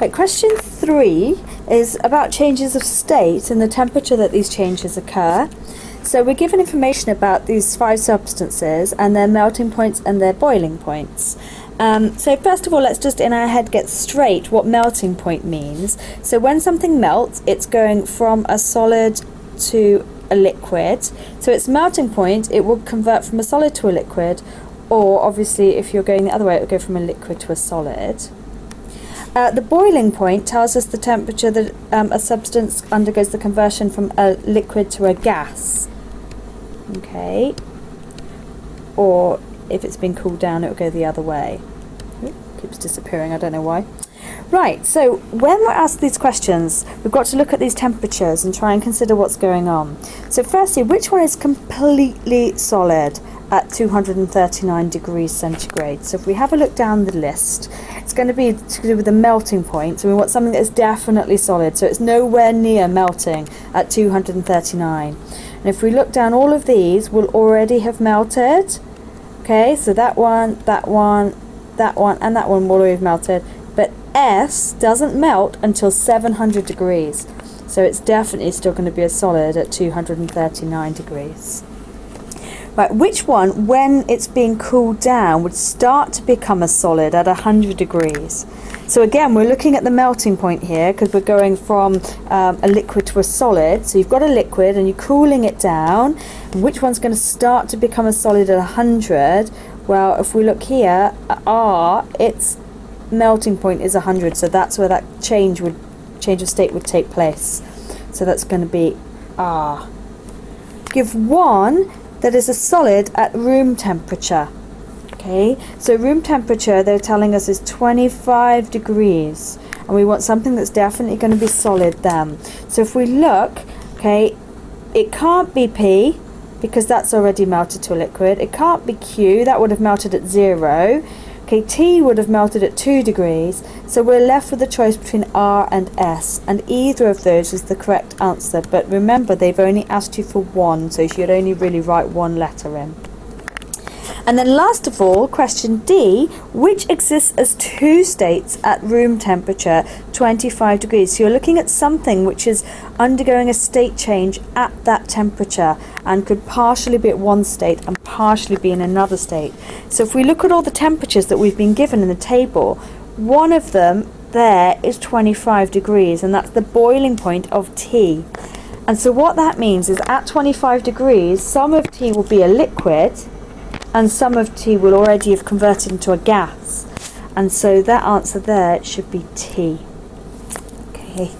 Right, question 3 is about changes of state and the temperature that these changes occur. So we're given information about these 5 substances and their melting points and their boiling points. So first of all, let's just in our head get straight what melting point means. So when something melts, it's going from a solid to a liquid. So its melting point, it will convert from a solid to a liquid, or obviously if you're going the other way, it will go from a liquid to a solid. The boiling point tells us the temperature that a substance undergoes the conversion from a liquid to a gas. Okay. Or if it's been cooled down, it will go the other way. It keeps disappearing, I don't know why. Right, so when we're asked these questions, we've got to look at these temperatures and try and consider what's going on. So firstly, which one is completely solid at 239 degrees centigrade? So if we have a look down the list, it's going to be to do with the melting point. So we want something that's definitely solid, so it's nowhere near melting at 239. And if we look down, all of these will already have melted. Okay, so that one, that one, that one, and that one will already have melted. But S doesn't melt until 700 degrees. So it's definitely still going to be a solid at 239 degrees. Right, which one, when it's being cooled down, would start to become a solid at 100 degrees? So again, we're looking at the melting point here because we're going from a liquid to a solid. So you've got a liquid and you're cooling it down. And which one's going to start to become a solid at 100? Well, if we look here, R, its melting point is 100. So that's where that change of state would take place. So that's going to be R. Give one that is a solid at room temperature. Okay, so room temperature, they're telling us, is 25 degrees, and we want something that's definitely going to be solid then. So if we look, okay, it can't be P because that's already melted to a liquid. It can't be Q, that would have melted at 0. Okay, T would have melted at 2 degrees, so we're left with a choice between R and S, and either of those is the correct answer. But remember, they've only asked you for one, so you should only really write one letter in. And then last of all, question D, which exists as 2 states at room temperature 25 degrees? So you're looking at something which is undergoing a state change at that temperature and could partially be at one state and partially be in another state. So if we look at all the temperatures that we've been given in the table, one of them there is 25 degrees, and that's the boiling point of T. And so what that means is at 25 degrees, some of T will be a liquid, and some of T will already have converted into a gas. And so that answer there should be T. Okay.